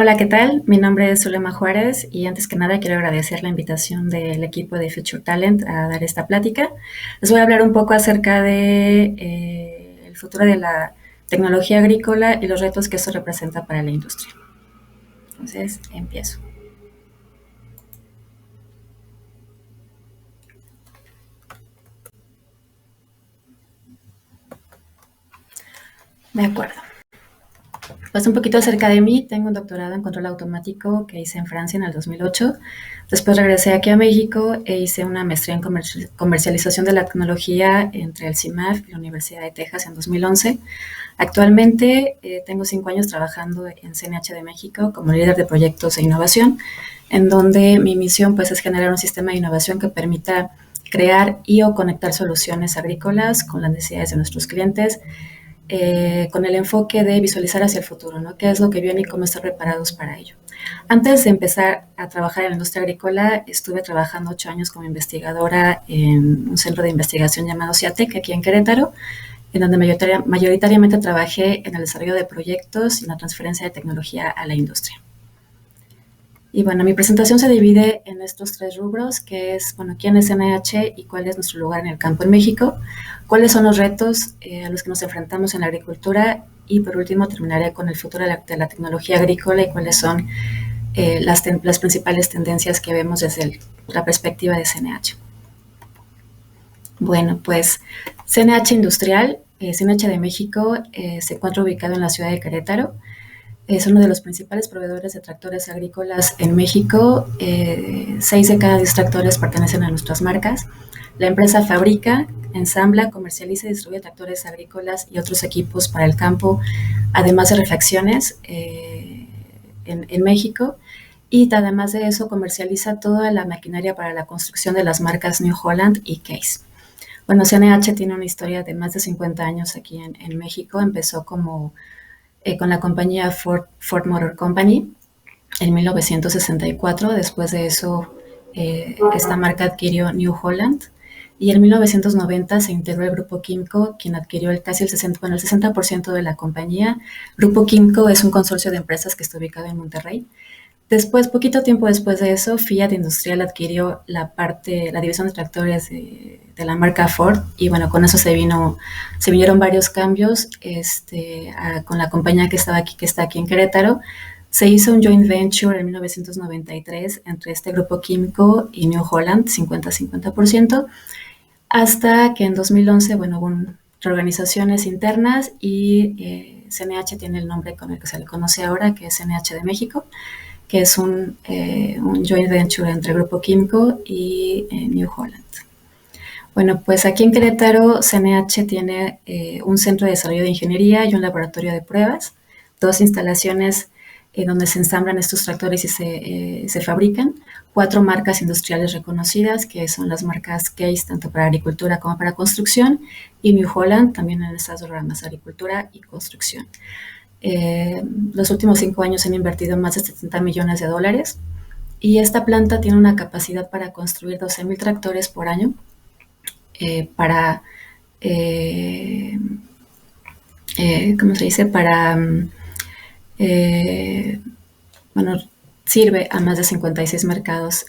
Hola, ¿qué tal? Mi nombre es Zulema Juárez y antes que nada quiero agradecer la invitación del equipo de Future Talent a dar esta plática. Les voy a hablar un poco acerca de el futuro de la tecnología agrícola y los retos que eso representa para la industria. Entonces, empiezo. De acuerdo. Pues un poquito acerca de mí, tengo un doctorado en control automático que hice en Francia en el 2008. Después regresé aquí a México e hice una maestría en comercialización de la tecnología entre el CIMAF y la Universidad de Texas en 2011. Actualmente tengo 5 años trabajando en CNH de México como líder de proyectos e innovación, en donde mi misión pues, es generar un sistema de innovación que permita crear y o conectar soluciones agrícolas con las necesidades de nuestros clientes, con el enfoque de visualizar hacia el futuro, ¿no? ¿Qué es lo que viene y cómo estar preparados para ello? Antes de empezar a trabajar en la industria agrícola, estuve trabajando 8 años como investigadora en un centro de investigación llamado CIATEC, aquí en Querétaro, en donde mayoritariamente trabajé en el desarrollo de proyectos y la transferencia de tecnología a la industria. Y bueno, mi presentación se divide en estos 3 rubros, que es, bueno, quién es NH y cuál es nuestro lugar en el campo en México, cuáles son los retos a los que nos enfrentamos en la agricultura y por último terminaré con el futuro de la tecnología agrícola y cuáles son las principales tendencias que vemos desde la perspectiva de CNH. Bueno, pues CNH Industrial, CNH de México, se encuentra ubicado en la ciudad de Querétaro. Es uno de los principales proveedores de tractores agrícolas en México. 6 de cada 10 tractores pertenecen a nuestras marcas. La empresa fabrica, ensambla, comercializa y distribuye tractores agrícolas y otros equipos para el campo, además de refacciones en México. Y además de eso, comercializa toda la maquinaria para la construcción de las marcas New Holland y Case. Bueno, CNH tiene una historia de más de 50 años aquí en México. Empezó con la compañía Ford Motor Company en 1964. Después de eso, esta marca adquirió New Holland y en 1990 se integró el Grupo Quimco, quien adquirió casi el 60% de la compañía. Grupo Quimco es un consorcio de empresas que está ubicado en Monterrey. Después, poquito tiempo después de eso, Fiat Industrial adquirió la división de tractores de la marca Ford y bueno, con eso se vinieron varios cambios con la compañía que está aquí en Querétaro. Se hizo un joint venture en 1993 entre este grupo Químico y New Holland, 50-50%, hasta que en 2011, bueno, hubo reorganizaciones internas y CNH tiene el nombre con el que se le conoce ahora, que es CNH de México, que es un joint venture entre el Grupo Químico y New Holland. Bueno, pues aquí en Querétaro, CNH tiene un centro de desarrollo de ingeniería y un laboratorio de pruebas, 2 instalaciones donde se ensamblan estos tractores y se fabrican, 4 marcas industriales reconocidas, que son las marcas Case, tanto para agricultura como para construcción, y New Holland, también en estas 2 ramas, agricultura y construcción. Los últimos 5 años han invertido más de 70 millones de dólares y esta planta tiene una capacidad para construir 12,000 tractores por año para, ¿cómo se dice? Bueno, sirve a más de 56 mercados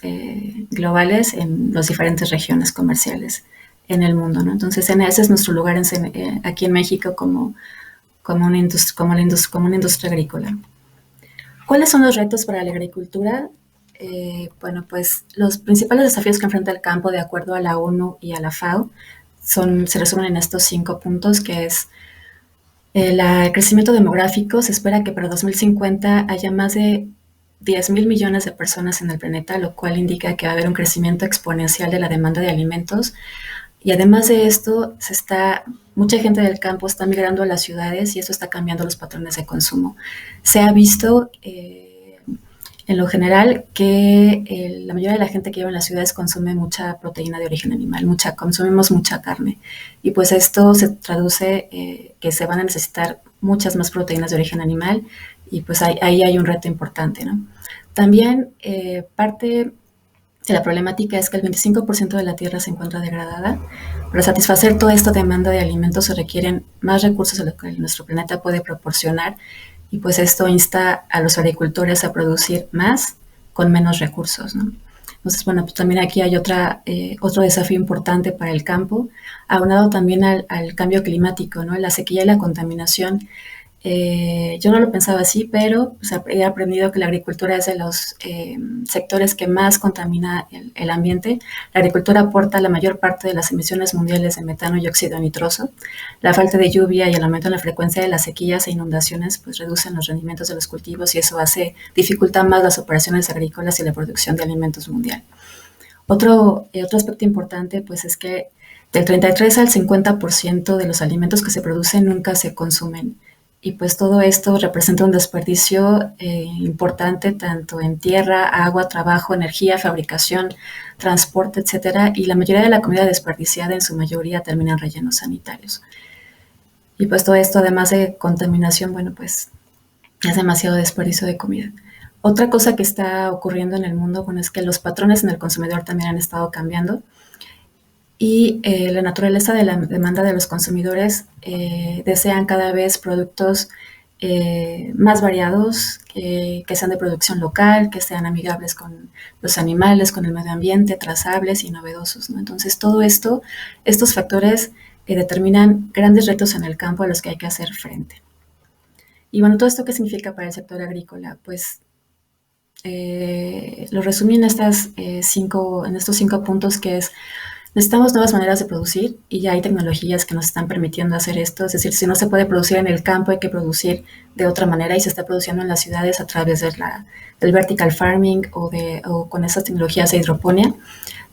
globales en las diferentes regiones comerciales en el mundo, ¿no? Entonces, ese es nuestro lugar aquí en México como una industria agrícola. ¿Cuáles son los retos para la agricultura? Bueno, pues los principales desafíos que enfrenta el campo de acuerdo a la ONU y a la FAO se resumen en estos 5 puntos, que es el crecimiento demográfico. Se espera que para 2050 haya más de 10,000 millones de personas en el planeta, lo cual indica que va a haber un crecimiento exponencial de la demanda de alimentos. Y además de esto, mucha gente del campo está migrando a las ciudades y eso está cambiando los patrones de consumo. Se ha visto en lo general que la mayoría de la gente que vive en las ciudades consume mucha proteína de origen animal, consumimos mucha carne. Y pues esto se traduce que se van a necesitar muchas más proteínas de origen animal y pues ahí hay un reto importante, ¿no? También parte de la problemática es que el 25% de la tierra se encuentra degradada. Para satisfacer toda esta demanda de alimentos se requieren más recursos de lo que nuestro planeta puede proporcionar y pues esto insta a los agricultores a producir más con menos recursos, ¿no? Entonces, bueno, pues también aquí hay otro desafío importante para el campo, aunado también al cambio climático, ¿no? La sequía y la contaminación. Yo no lo pensaba así, pero pues, he aprendido que la agricultura es de los sectores que más contamina el ambiente. La agricultura aporta la mayor parte de las emisiones mundiales de metano y óxido nitroso. La falta de lluvia y el aumento en la frecuencia de las sequías e inundaciones pues reducen los rendimientos de los cultivos y eso dificulta más las operaciones agrícolas y la producción de alimentos mundial. Otro aspecto importante pues es que del 33 al 50% de los alimentos que se producen nunca se consumen. Y pues todo esto representa un desperdicio importante tanto en tierra, agua, trabajo, energía, fabricación, transporte, etcétera. Y la mayoría de la comida desperdiciada en su mayoría termina en rellenos sanitarios. Y pues todo esto, además de contaminación, bueno, pues es demasiado desperdicio de comida. Otra cosa que está ocurriendo en el mundo, bueno, es que los patrones en el consumidor también han estado cambiando y la naturaleza de la demanda de los consumidores desean cada vez productos más variados, que sean de producción local, que sean amigables con los animales, con el medio ambiente, trazables y novedosos, ¿no? Entonces, todo esto, estos factores determinan grandes retos en el campo a los que hay que hacer frente. Y bueno, ¿todo esto qué significa para el sector agrícola? Pues lo resumí en estos 5 puntos, que es: necesitamos nuevas maneras de producir y ya hay tecnologías que nos están permitiendo hacer esto. Es decir, si no se puede producir en el campo, hay que producir de otra manera y se está produciendo en las ciudades a través del vertical farming o con esas tecnologías de hidroponía.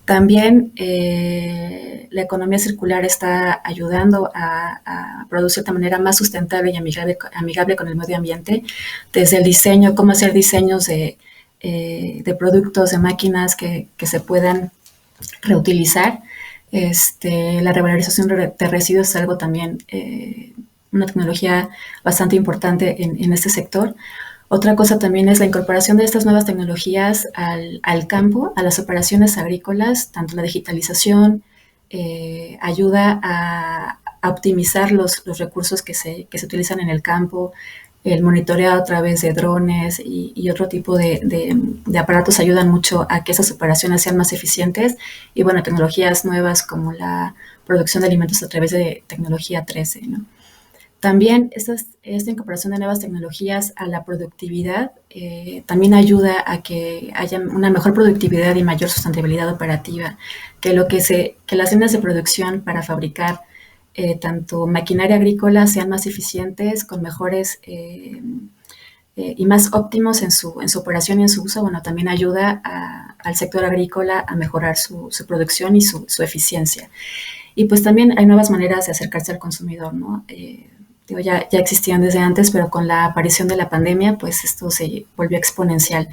También la economía circular está ayudando a producir de manera más sustentable y amigable con el medio ambiente, desde el diseño, cómo hacer diseños de productos, de máquinas que se puedan reutilizar. La revalorización de residuos es algo también, una tecnología bastante importante en este sector. Otra cosa también es la incorporación de estas nuevas tecnologías al campo, a las operaciones agrícolas, tanto la digitalización ayuda a optimizar los recursos que se utilizan en el campo, el monitoreo a través de drones y otro tipo de aparatos ayudan mucho a que esas operaciones sean más eficientes. Y bueno, tecnologías nuevas como la producción de alimentos a través de tecnología 13, ¿no? También esta incorporación de nuevas tecnologías a la productividad también ayuda a que haya una mejor productividad y mayor sustentabilidad operativa, que las líneas de producción para fabricar tanto maquinaria agrícola sean más eficientes, con mejores y más óptimos en su operación y en su uso. Bueno, también ayuda al sector agrícola a mejorar su producción y su eficiencia. Y pues también hay nuevas maneras de acercarse al consumidor, ¿no? Ya existían desde antes, pero con la aparición de la pandemia, pues esto se volvió exponencial.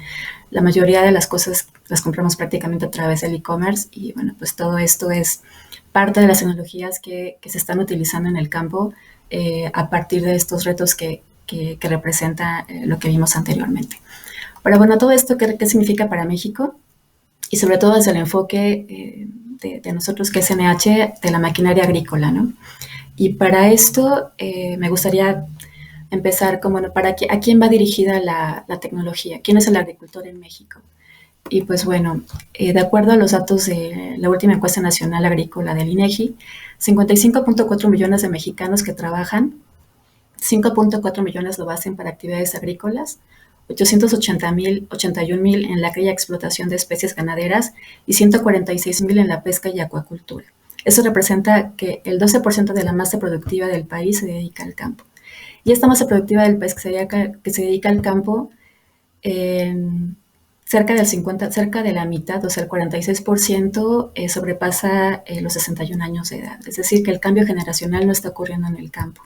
La mayoría de las cosas las compramos prácticamente a través del e-commerce y bueno, pues todo esto es parte de las tecnologías que se están utilizando en el campo a partir de estos retos que representa lo que vimos anteriormente. Pero bueno, todo esto, ¿qué significa para México? Y sobre todo desde el enfoque de nosotros que es NH, de la maquinaria agrícola, ¿no? Y para esto me gustaría empezar con, bueno, ¿a quién va dirigida la tecnología? ¿Quién es el agricultor en México? Y pues bueno, de acuerdo a los datos de la última encuesta nacional agrícola del INEGI, 55.4 millones de mexicanos que trabajan, 5.4 millones lo hacen para actividades agrícolas, 81.000 en la cría y explotación de especies ganaderas y 146.000 en la pesca y acuacultura. Eso representa que el 12% de la masa productiva del país se dedica al campo. Y esta masa productiva del país que se dedica al campo, cerca de la mitad, o sea, el 46%, sobrepasa los 61 años de edad. Es decir, que el cambio generacional no está ocurriendo en el campo.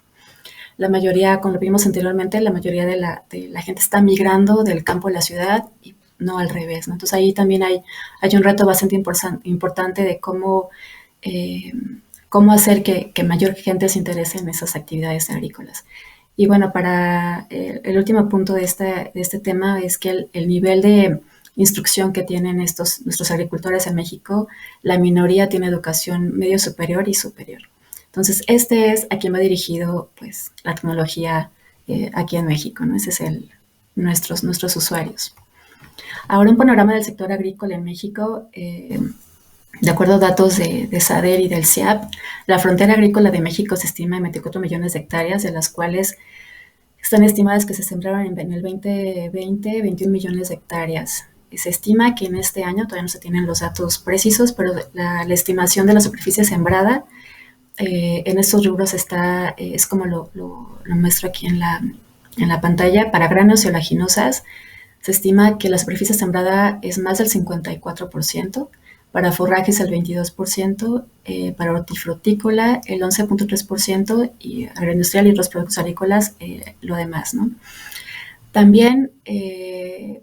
La mayoría, como lo vimos anteriormente, la mayoría de la gente está migrando del campo a la ciudad y no al revés, ¿no? Entonces ahí también hay un reto bastante importante de cómo hacer que mayor gente se interese en esas actividades agrícolas. Y bueno, para el último punto de este tema es que el nivel de instrucción que tienen nuestros agricultores en México, la minoría tiene educación medio superior y superior. Entonces, este es a quien va dirigido pues, la tecnología aquí en México, ¿no? Ese es nuestros usuarios. Ahora un panorama del sector agrícola en México. De acuerdo a datos de SADER y del CIAP, la frontera agrícola de México se estima en 24 millones de hectáreas, de las cuales están estimadas que se sembraron en el 2020 21 millones de hectáreas. Y se estima que en este año, todavía no se tienen los datos precisos, pero la estimación de la superficie sembrada en estos rubros es como lo muestro aquí en la pantalla. Para granos y oleaginosas se estima que la superficie sembrada es más del 54%, para forrajes el 22%, para hortifrutícola el 11.3% y agroindustrial y los productos agrícolas lo demás, ¿no? También,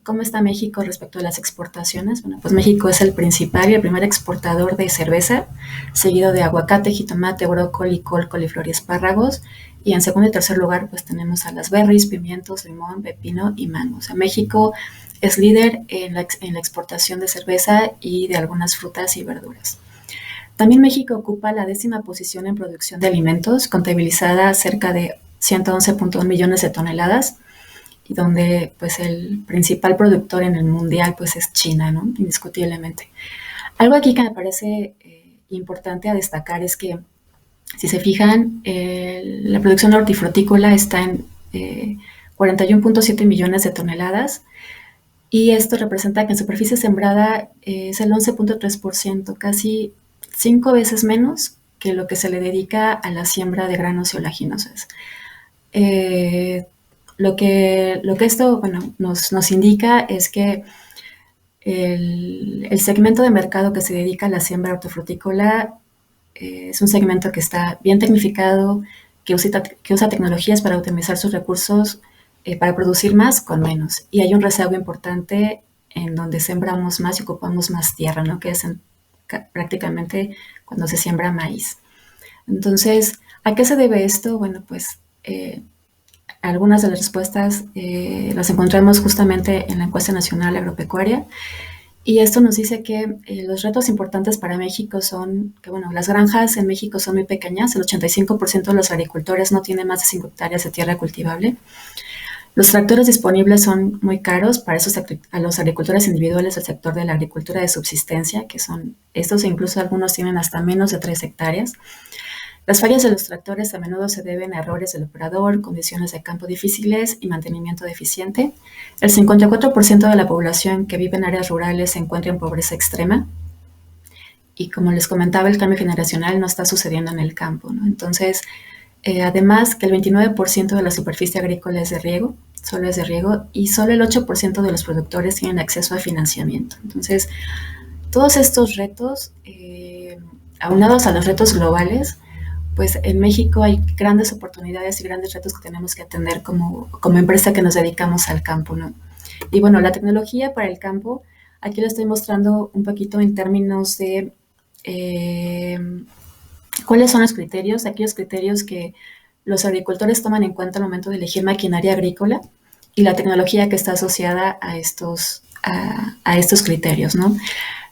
¿cómo está México respecto a las exportaciones? Bueno, pues México es el principal y el primer exportador de cerveza, seguido de aguacate, jitomate, brócoli, col, coliflor y espárragos. Y en segundo y tercer lugar, pues tenemos a las berries, pimientos, limón, pepino y mango. O sea, México es líder en la exportación de cerveza y de algunas frutas y verduras. También México ocupa la 10ª posición en producción de alimentos, contabilizada cerca de 111.1 millones de toneladas, y donde pues el principal productor en el mundial pues es China, ¿no? Indiscutiblemente. Algo aquí que me parece importante a destacar es que, si se fijan, la producción hortifrutícola está en 41.7 millones de toneladas, y esto representa que en superficie sembrada es el 11.3%, casi 5 veces menos que lo que se le dedica a la siembra de granos y oleaginosas. Lo que esto, bueno, nos indica es que el segmento de mercado que se dedica a la siembra hortofrutícola es un segmento que está bien tecnificado, que usa tecnologías para optimizar sus recursos, para producir más con menos. Y hay un rezago importante en donde sembramos más y ocupamos más tierra, ¿no? Que es prácticamente cuando se siembra maíz. Entonces, ¿a qué se debe esto? Bueno, pues algunas de las respuestas las encontramos justamente en la encuesta nacional agropecuaria, y esto nos dice que los retos importantes para México son que, bueno, las granjas en México son muy pequeñas, el 85% de los agricultores no tienen más de 5 hectáreas de tierra cultivable. Los tractores disponibles son muy caros para a los agricultores individuales del sector de la agricultura de subsistencia, que son estos, e incluso algunos tienen hasta menos de 3 hectáreas. Las fallas de los tractores a menudo se deben a errores del operador, condiciones de campo difíciles y mantenimiento deficiente. El 54% de la población que vive en áreas rurales se encuentra en pobreza extrema. Y como les comentaba, el cambio generacional no está sucediendo en el campo, ¿no? Entonces, además que el 29% de la superficie agrícola es de riego, solo es de riego, y solo el 8% de los productores tienen acceso a financiamiento. Entonces, todos estos retos, aunados a los retos globales, pues en México hay grandes oportunidades y grandes retos que tenemos que atender como empresa que nos dedicamos al campo, ¿no? Y bueno, la tecnología para el campo, aquí lo estoy mostrando un poquito en términos de cuáles son los criterios, aquellos criterios que los agricultores toman en cuenta al momento de elegir maquinaria agrícola, y la tecnología que está asociada a estos criterios, ¿no?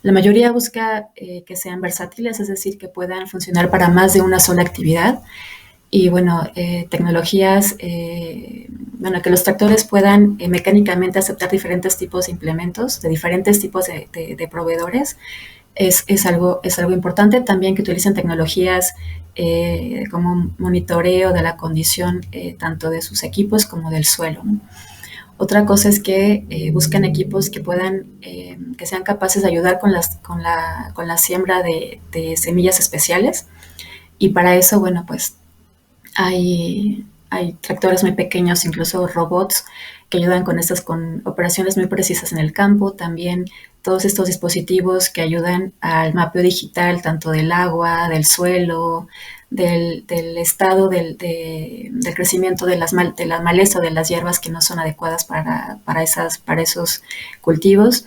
La mayoría busca que sean versátiles, es decir, que puedan funcionar para más de una sola actividad. Y bueno, tecnologías, bueno, que los tractores puedan mecánicamente aceptar diferentes tipos de implementos, de diferentes tipos de proveedores, es algo importante. También que utilicen tecnologías como monitoreo de la condición tanto de sus equipos como del suelo, ¿no? Otra cosa es que busquen equipos que puedan, que sean capaces de ayudar con la siembra de semillas especiales. Y para eso, bueno, pues hay tractores muy pequeños, incluso robots, que ayudan con operaciones muy precisas en el campo. También todos estos dispositivos que ayudan al mapeo digital, tanto del agua, del suelo, del estado del crecimiento de la maleza o de las hierbas que no son adecuadas para esos cultivos.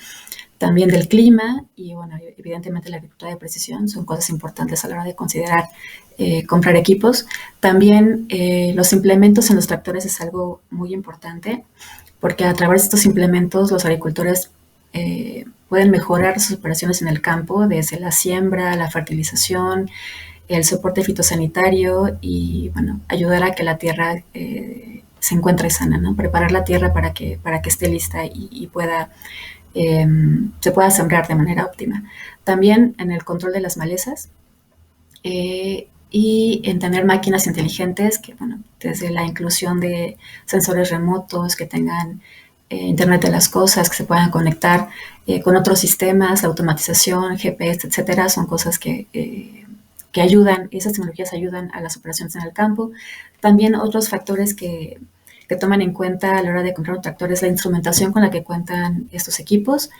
También del clima y, bueno, evidentemente la agricultura de precisión son cosas importantes a la hora de considerar comprar equipos. También los implementos en los tractores es algo muy importante, porque a través de estos implementos los agricultores pueden mejorar sus operaciones en el campo, desde la siembra, la fertilización, el soporte fitosanitario y, bueno, ayudar a que la tierra se encuentre sana, ¿no? Preparar la tierra para que esté lista y pueda, se pueda sembrar de manera óptima. También en el control de las malezas, y en tener máquinas inteligentes que, bueno, desde la inclusión de sensores remotos que tengan Internet de las cosas, que se puedan conectar con otros sistemas, la automatización, GPS, etcétera, son cosas que ayudan, esas tecnologías ayudan a las operaciones en el campo. También otros factores que toman en cuenta a la hora de comprar un tractor es la instrumentación con la que cuentan estos equipos,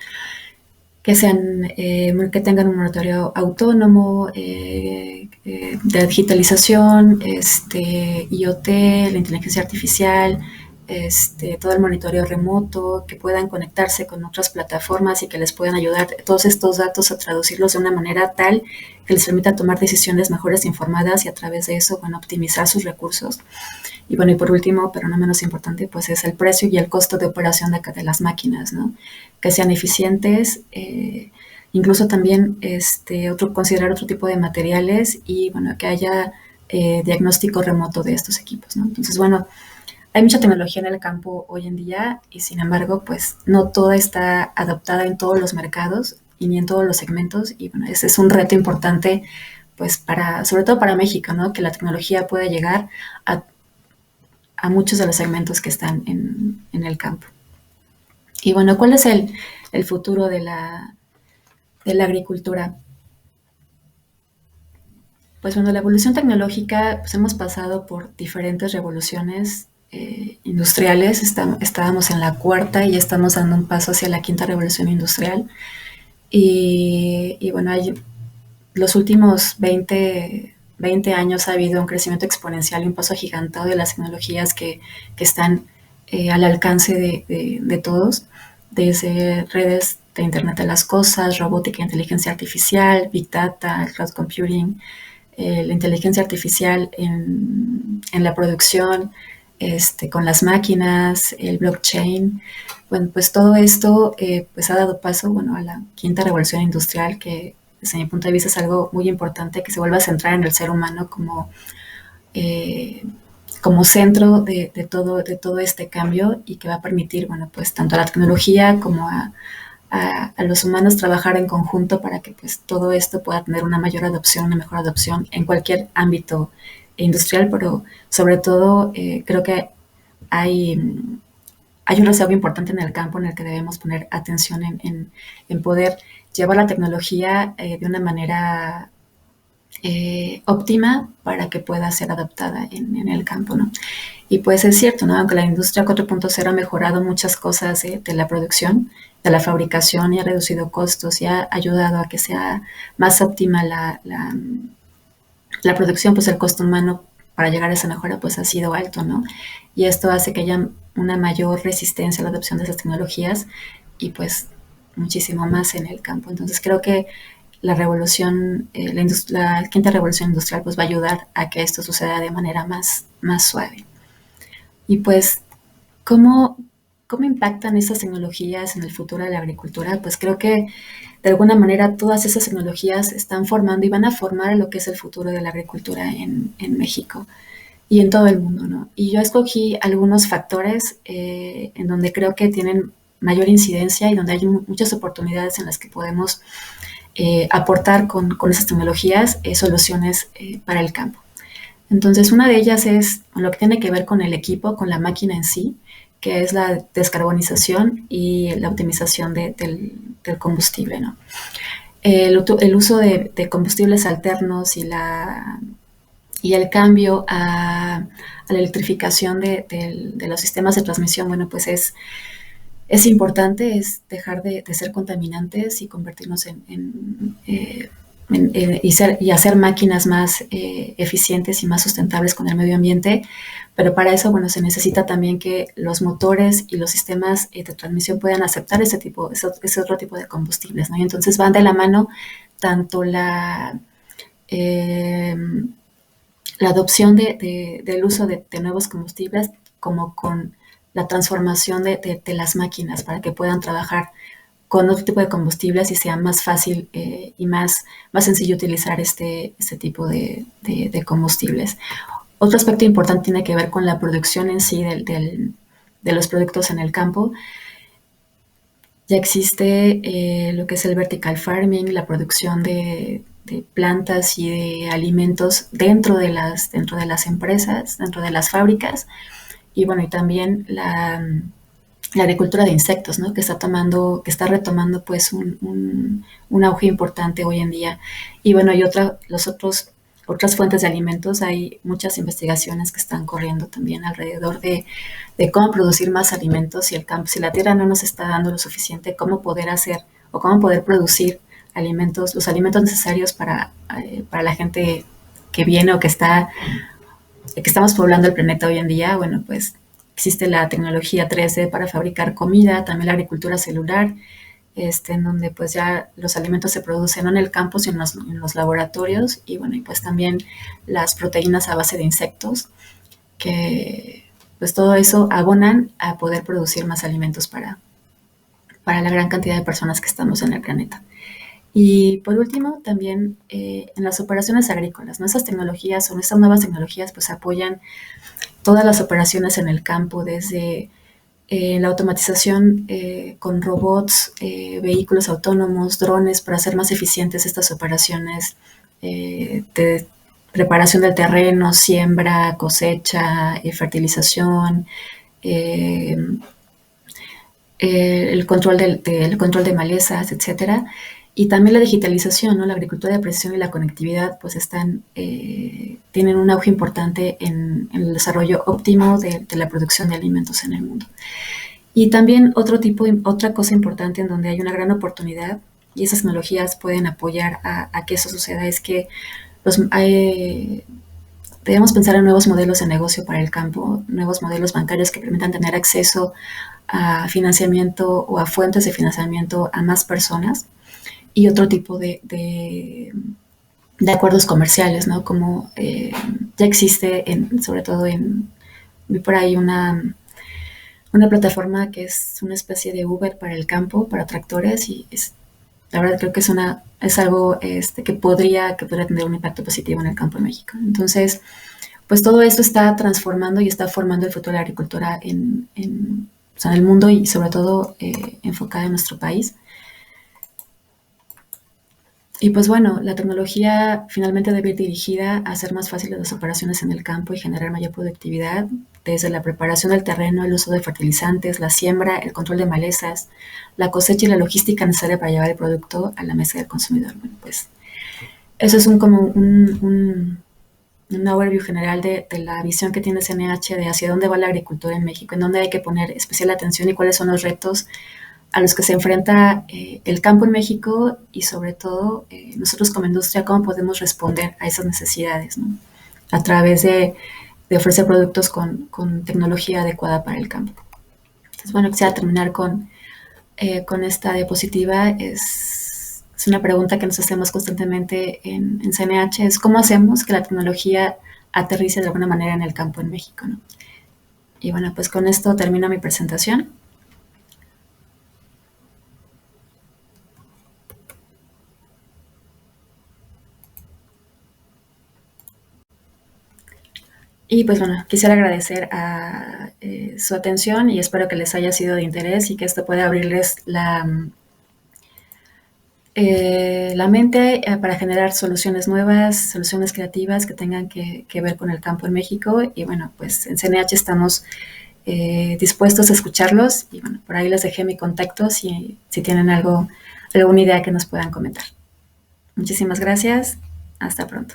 que sean, que tengan un monitoreo autónomo, de digitalización, IoT, la inteligencia artificial, todo el monitoreo remoto, que puedan conectarse con otras plataformas y que les puedan ayudar todos estos datos a traducirlos de una manera tal que les permita tomar decisiones mejores informadas y a través de eso, bueno, optimizar sus recursos. Y bueno, y por último, pero no menos importante, pues es el precio y el costo de operación de las máquinas, ¿no? Que sean eficientes, incluso también considerar otro tipo de materiales y bueno, que haya diagnóstico remoto de estos equipos, ¿no? Entonces, bueno, hay mucha tecnología en el campo hoy en día y sin embargo, pues no toda está adaptada en todos los mercados y ni en todos los segmentos y bueno, ese es un reto importante pues sobre todo para México, ¿no? Que la tecnología pueda llegar a, a muchos de los segmentos que están en el campo. Y bueno, ¿cuál es el futuro de la agricultura? Pues bueno, la evolución tecnológica, pues hemos pasado por diferentes revoluciones industriales. Estábamos en la cuarta y ya estamos dando un paso hacia la quinta revolución industrial. Y bueno, los últimos 20 años ha habido un crecimiento exponencial y un paso agigantado de las tecnologías que están al alcance de todos, desde redes de Internet de las Cosas, robótica, inteligencia artificial, Big Data, cloud computing, la inteligencia artificial en la producción, con las máquinas, el blockchain. Bueno, pues todo esto pues ha dado paso, bueno, a la quinta revolución industrial que desde mi punto de vista es algo muy importante que se vuelva a centrar en el ser humano eh, como centro de todo este cambio y que va a permitir, bueno, pues tanto a la tecnología como a los humanos trabajar en conjunto para que pues todo esto pueda tener una mayor adopción, una mejor adopción en cualquier ámbito industrial, pero sobre todo creo que hay, hay un rezago importante en el campo en el que debemos poner atención en poder llevar la tecnología de una manera óptima para que pueda ser adaptada en el campo, ¿no? Y pues es cierto, ¿no? Aunque la industria 4.0 ha mejorado muchas cosas de la producción, de la fabricación y ha reducido costos y ha ayudado a que sea más óptima la producción, pues el costo humano para llegar a esa mejora pues ha sido alto, ¿no? Y esto hace que haya una mayor resistencia a la adopción de esas tecnologías y pues muchísimo más en el campo. Entonces creo que la revolución, la quinta revolución industrial pues va a ayudar a que esto suceda de manera más suave. Y pues, ¿cómo, ¿cómo impactan estas tecnologías en el futuro de la agricultura? Pues creo que de alguna manera todas esas tecnologías están formando y van a formar lo que es el futuro de la agricultura en México y en todo el mundo, ¿no? Y yo escogí algunos factores en donde creo que tienen mayor incidencia y donde hay muchas oportunidades en las que podemos aportar con esas tecnologías soluciones para el campo. Entonces, una de ellas es lo que tiene que ver con el equipo, con la máquina en sí, que es la descarbonización y la optimización del combustible, ¿no? El uso de combustibles alternos y el cambio a la electrificación de los sistemas de transmisión, bueno, pues es importante, es dejar de ser contaminantes y convertirnos y hacer máquinas más eficientes y más sustentables con el medio ambiente, pero para eso, bueno, se necesita también que los motores y los sistemas de transmisión puedan aceptar ese otro tipo de combustibles, ¿no? Y entonces van de la mano tanto eh, la adopción del uso de nuevos combustibles como con la transformación de las máquinas para que puedan trabajar con otro tipo de combustibles y sea más fácil y más sencillo utilizar este tipo de combustibles. Otro aspecto importante tiene que ver con la producción en sí de los productos en el campo. Ya existe lo que es el vertical farming, la producción de plantas y de alimentos dentro de las empresas, dentro de las fábricas. Y bueno, y también la agricultura de insectos, ¿no? Que está retomando pues un auge importante hoy en día. Y bueno, otras fuentes de alimentos, hay muchas investigaciones que están corriendo también alrededor de cómo producir más alimentos si el campo, si la tierra no nos está dando lo suficiente, cómo poder hacer o cómo poder producir alimentos, los alimentos necesarios para la gente que viene o que estamos poblando el planeta hoy en día. Bueno, pues existe la tecnología 3D para fabricar comida, también la agricultura celular, en donde pues ya los alimentos se producen no en el campo, sino en los laboratorios, y bueno, y pues también las proteínas a base de insectos, que pues todo eso abonan a poder producir más alimentos para la gran cantidad de personas que estamos en el planeta. Y por último, también en las operaciones agrícolas, ¿no? Esas tecnologías o estas nuevas tecnologías pues apoyan todas las operaciones en el campo, desde la automatización con robots, vehículos autónomos, drones, para hacer más eficientes estas operaciones de preparación del terreno, siembra, cosecha, fertilización, eh, el control de malezas, etcétera. Y también la digitalización, ¿no? La agricultura de precisión y la conectividad, pues tienen un auge importante en el desarrollo óptimo de la producción de alimentos en el mundo. Y también otra cosa importante en donde hay una gran oportunidad y esas tecnologías pueden apoyar a que eso suceda es que debemos pensar en nuevos modelos de negocio para el campo, nuevos modelos bancarios que permitan tener acceso a financiamiento o a fuentes de financiamiento a más personas, y otro tipo de acuerdos comerciales, ¿no? Como ya existe, sobre todo vi por ahí una plataforma que es una especie de Uber para el campo, para tractores, y la verdad creo que es algo que podría tener un impacto positivo en el campo en México. Entonces, pues todo esto está transformando y está formando el futuro de la agricultura o sea, en el mundo, y sobre todo enfocada en nuestro país. Y pues bueno, la tecnología finalmente debe ir dirigida a hacer más fáciles las operaciones en el campo y generar mayor productividad, desde la preparación del terreno, el uso de fertilizantes, la siembra, el control de malezas, la cosecha y la logística necesaria para llevar el producto a la mesa del consumidor. Bueno, pues eso es un overview general de la visión que tiene CNH de hacia dónde va la agricultura en México, en dónde hay que poner especial atención y cuáles son los retos a los que se enfrenta el campo en México, y sobre todo nosotros como industria, cómo podemos responder a esas necesidades, ¿no? A través de ofrecer productos con tecnología adecuada para el campo. Entonces, bueno, quisiera terminar con esta diapositiva. Es una pregunta que nos hacemos constantemente en CNH, es cómo hacemos que la tecnología aterrice de alguna manera en el campo en México, ¿no? Y bueno, pues con esto termino mi presentación. Y pues bueno, quisiera agradecer su atención y espero que les haya sido de interés y que esto pueda abrirles la mente para generar soluciones nuevas, soluciones creativas que tengan que ver con el campo en México. Y bueno, pues en CNH estamos dispuestos a escucharlos, y bueno, por ahí les dejé mi contacto si tienen alguna idea que nos puedan comentar. Muchísimas gracias. Hasta pronto.